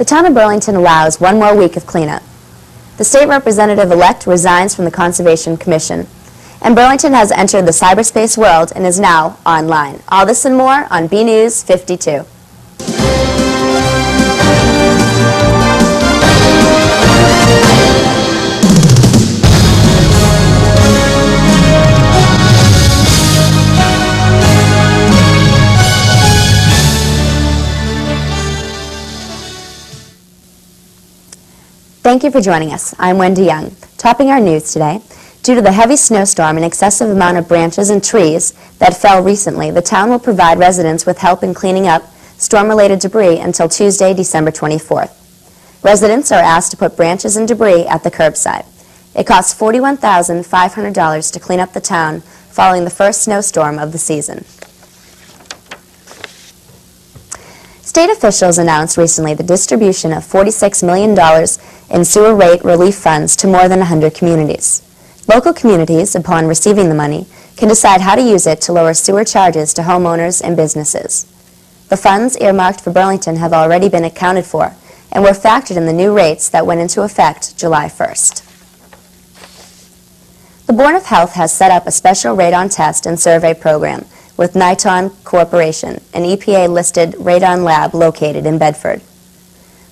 The town of Burlington allows one more week of cleanup. The state representative-elect resigns from the Conservation Commission, and Burlington has entered the cyberspace world and is now online. All this and more on BNews52. Thank you for joining us. I'm Wendy Young. Topping our news today, due to the heavy snowstorm and excessive amount of branches and trees that fell recently, the town will provide residents with help in cleaning up storm-related debris until Tuesday, December 24th. Residents are asked to put branches and debris at the curbside. It costs $41,500 to clean up the town following the first snowstorm of the season. State officials announced recently the distribution of $46 million in sewer rate relief funds to more than 100 communities. Local communities, upon receiving the money, can decide how to use it to lower sewer charges to homeowners and businesses. The funds earmarked for Burlington have already been accounted for and were factored in the new rates that went into effect July 1st. The Board of Health has set up a special radon test and survey program with Niton Corporation, an EPA-listed radon lab located in Bedford.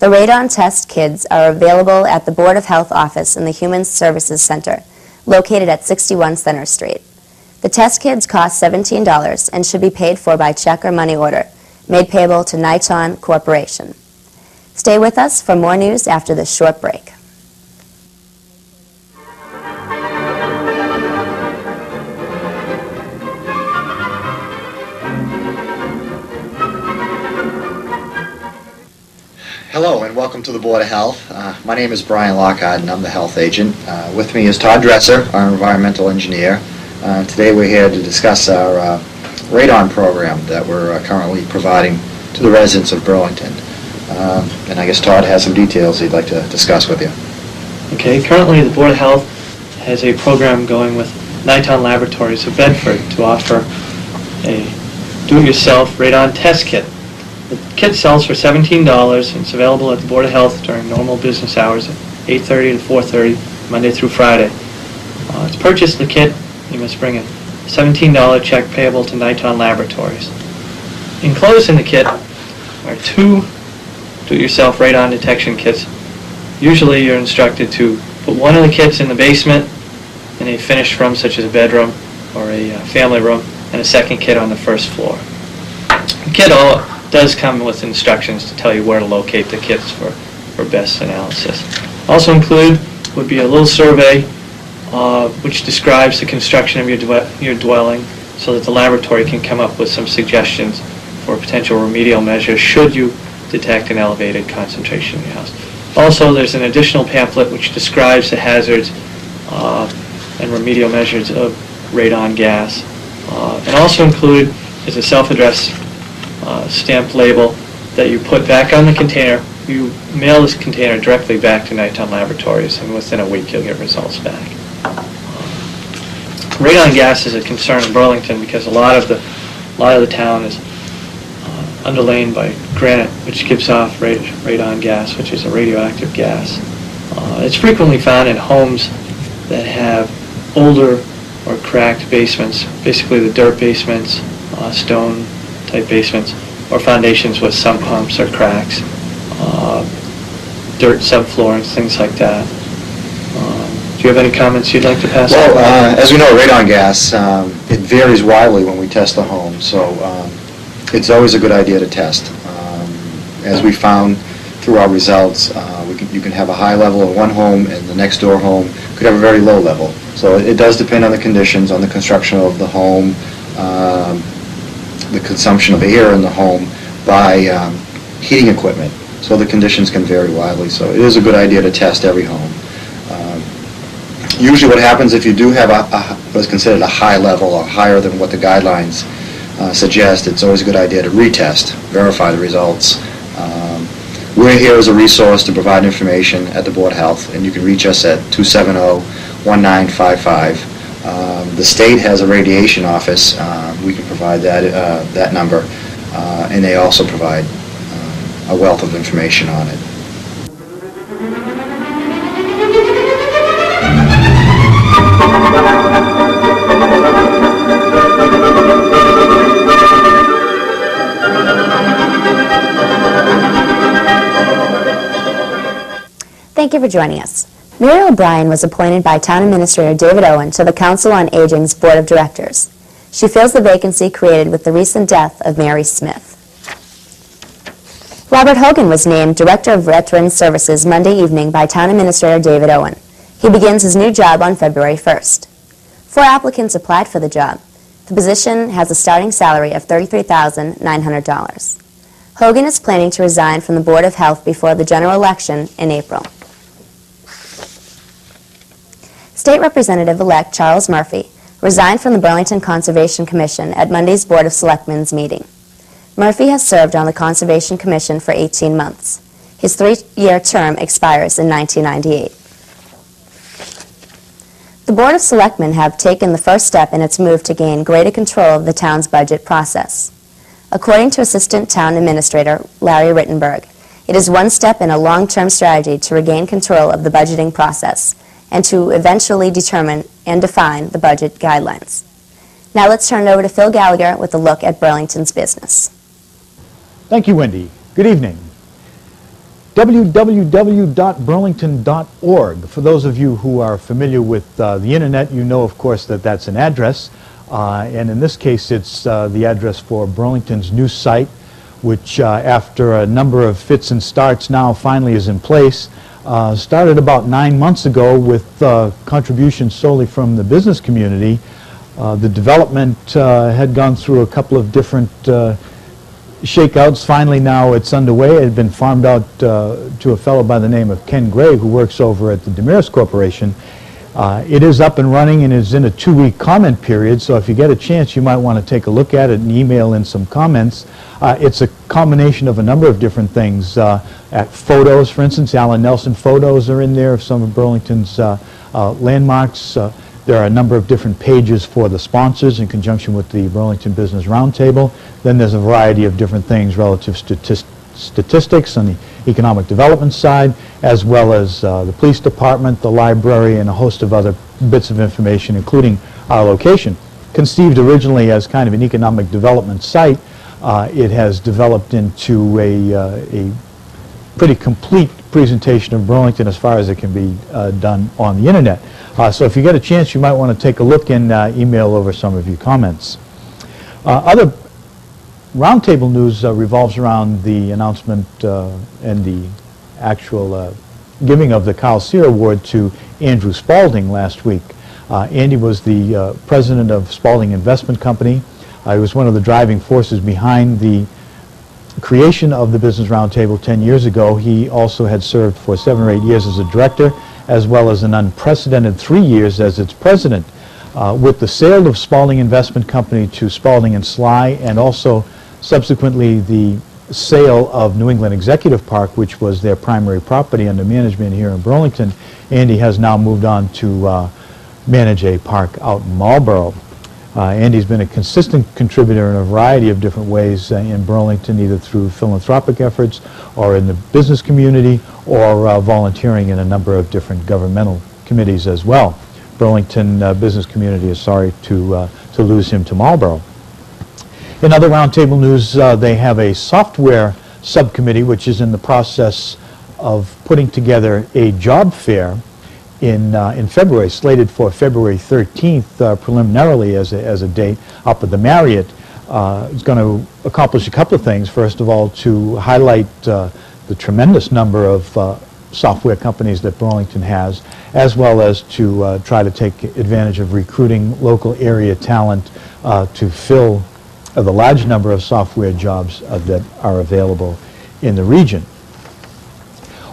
The radon test kits are available at the Board of Health office in the Human Services Center, located at 61 Center Street. The test kits cost $17 and should be paid for by check or money order, made payable to Niton Corporation. Stay with us for more news after this short break. Hello and welcome to the Board of Health. My name is Brian Lockhart and I'm the health agent. With me is Todd Dresser, our environmental engineer. Today we're here to discuss our radon program that we're currently providing to the residents of Burlington. And I guess Todd has some details he'd like to discuss with you. Okay, currently the Board of Health has a program going with Niton Laboratories of Bedford to offer a do-it-yourself radon test kit. The kit sells for $17 and it's available at the Board of Health during normal business hours at 8:30 to 4:30, Monday through Friday. To purchase the kit, you must bring a $17 check payable to Niton Laboratories. Enclosed in the kit are two do-it-yourself radon detection kits. Usually you're instructed to put one of the kits in the basement in a finished room such as a bedroom or a family room, and a second kit on the first floor. The kit does come with instructions to tell you where to locate the kits for best analysis. Also included would be a little survey which describes the construction of your dwelling so that the laboratory can come up with some suggestions for potential remedial measures should you detect an elevated concentration in your house. Also, there's an additional pamphlet which describes the hazards and remedial measures of radon gas. And also included is a self-addressed stamped label that you put back on the container. You mail this container directly back to Niton Laboratories, and within a week you'll get results back. Radon gas is a concern in Burlington because a lot of the town is underlain by granite, which gives off radon gas, which is a radioactive gas. It's frequently found in homes that have older or cracked basements, basically the dirt basements, stone type basements, or foundations with sump pumps or cracks, dirt subfloorings, things like that. Do you have any comments you'd like to pass on? Well, as we know, radon gas, it varies widely when we test the home, so it's always a good idea to test. As we found through our results, you can have a high level in one home and the next door home could have a very low level. So it does depend on the conditions, on the construction of the home, the consumption of air in the home by heating equipment. So the conditions can vary widely. So it is a good idea to test every home. Usually what happens if you do have what is considered a high level or higher than what the guidelines suggest, it's always a good idea to retest, verify the results. We're here as a resource to provide information at the Board of Health, and you can reach us at 270-1955. The state has a radiation office. We can provide that number, and they also provide a wealth of information on it. Thank you for joining us. Mary O'Brien was appointed by Town Administrator David Owen to the Council on Aging's Board of Directors. She fills the vacancy created with the recent death of Mary Smith. Robert Hogan was named Director of Veteran Services Monday evening by Town Administrator David Owen. He begins his new job on February 1st. 4 applicants applied for the job. The position has a starting salary of $33,900. Hogan is planning to resign from the Board of Health before the general election in April. State Representative-elect Charles Murphy resigned from the Burlington Conservation Commission at Monday's Board of Selectmen's meeting. Murphy has served on the Conservation Commission for 18 months. His 3-year term expires in 1998. The Board of Selectmen have taken the first step in its move to gain greater control of the town's budget process. According to Assistant Town Administrator Larry Rittenberg, it is one step in a long-term strategy to regain control of the budgeting process and to eventually determine and define the budget guidelines. Now let's turn it over to Phil Gallagher with a look at Burlington's business. Thank you, Wendy. Good evening. www.burlington.org. For those of you who are familiar with the internet, you know, of course, that that's an address. And in this case, it's the address for Burlington's new site, which after a number of fits and starts now finally is in place. Started about 9 months ago with contributions solely from the business community. The development had gone through a couple of different shakeouts. Finally now it's underway. It had been farmed out to a fellow by the name of Ken Gray, who works over at the Demiris Corporation. It is up and running and is in a 2-week comment period, so if you get a chance you might want to take a look at it and email in some comments. It's a combination of a number of different things. At photos, for instance, Alan Nelson photos are in there of some of Burlington's landmarks. There are a number of different pages for the sponsors in conjunction with the Burlington Business Roundtable. Then there's a variety of different things relative statistics on the economic development side, as well as the police department, the library, and a host of other bits of information, including our location. Conceived originally as kind of an economic development site, it has developed into a pretty complete presentation of Burlington as far as it can be done on the internet. So if you get a chance, you might want to take a look and email over some of your comments. Other roundtable news revolves around the announcement and the actual giving of the Carl Sear Award to Andrew Spalding last week. Andy was the president of Spalding Investment Company. He was one of the driving forces behind the creation of the Business Roundtable 10 years ago. He also had served for 7 or 8 years as a director, as well as an unprecedented 3 years as its president. With the sale of Spalding Investment Company to Spalding and Sly, and also subsequently the sale of New England Executive Park, which was their primary property under management here in Burlington, Andy has now moved on to manage a park out in Marlborough. Andy's been a consistent contributor in a variety of different ways in Burlington, either through philanthropic efforts or in the business community or volunteering in a number of different governmental committees as well. Burlington business community is sorry to lose him to Marlborough. In other roundtable news, they have a software subcommittee which is in the process of putting together a job fair in February, slated for February 13th preliminarily as a date up at the Marriott. It's going to accomplish a couple of things. First of all, to highlight the tremendous number of software companies that Burlington has, as well as to try to take advantage of recruiting local area talent to fill the large number of software jobs that are available in the region.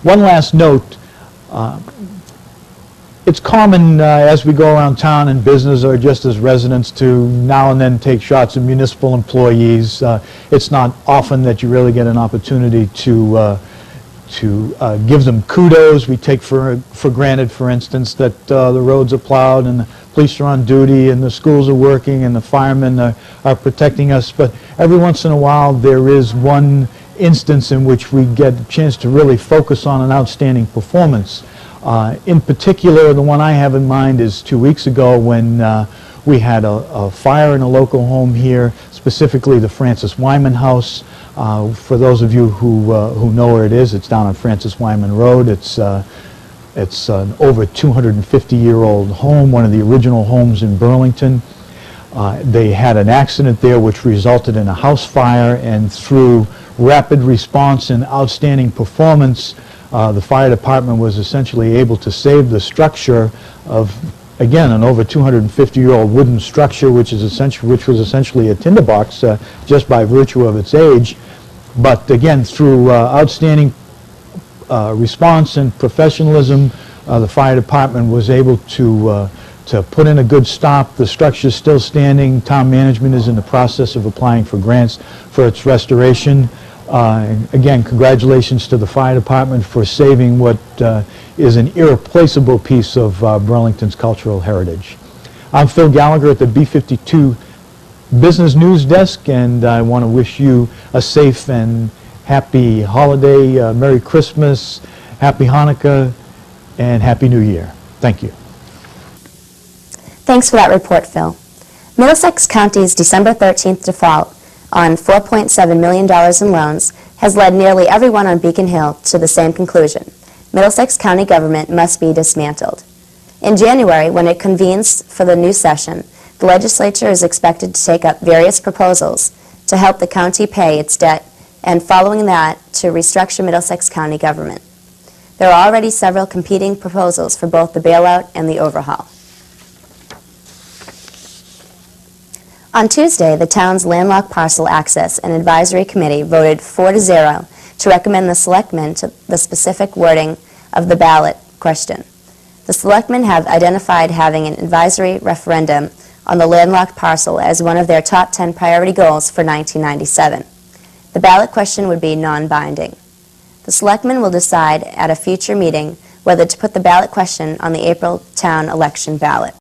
One last note. It's common as we go around town in business or just as residents to now and then take shots at municipal employees. It's not often that you really get an opportunity to give them kudos. We take for granted, for instance, that the roads are plowed and the police are on duty and the schools are working and the firemen are protecting us. But every once in a while there is one instance in which we get a chance to really focus on an outstanding performance. In particular, the one I have in mind is 2 weeks ago when we had a fire in a local home here, specifically the Francis Wyman House. For those of you who know where it is, it's down on Francis Wyman Road. It's It's an over 250-year-old home, one of the original homes in Burlington. They had an accident there which resulted in a house fire, and through rapid response and outstanding performance, the fire department was essentially able to save the structure of, again, an over 250-year-old wooden structure, which was essentially a tinderbox just by virtue of its age. But again, through outstanding response and professionalism, the fire department was able to put in a good stop. The structure is still standing. Town management is in the process of applying for grants for its restoration. Again, congratulations to the fire department for saving what is an irreplaceable piece of Burlington's cultural heritage. I'm Phil Gallagher at the B52 Business News Desk, and I want to wish you a safe and happy holiday, Merry Christmas, Happy Hanukkah, and Happy New Year. Thank you. Thanks for that report, Phil. Middlesex County's December 13th default on $4.7 million in loans has led nearly everyone on Beacon Hill to the same conclusion. Middlesex County government must be dismantled. In January, when it convenes for the new session, the legislature is expected to take up various proposals to help the county pay its debt, and following that, to restructure Middlesex County government. There are already several competing proposals for both the bailout and the overhaul. On Tuesday, the town's landlocked parcel access and advisory committee voted 4-0 to recommend the selectmen to the specific wording of the ballot question. The selectmen have identified having an advisory referendum on the landlocked parcel as one of their top 10 priority goals for 1997. The ballot question would be non-binding. The selectmen will decide at a future meeting whether to put the ballot question on the April town election ballot.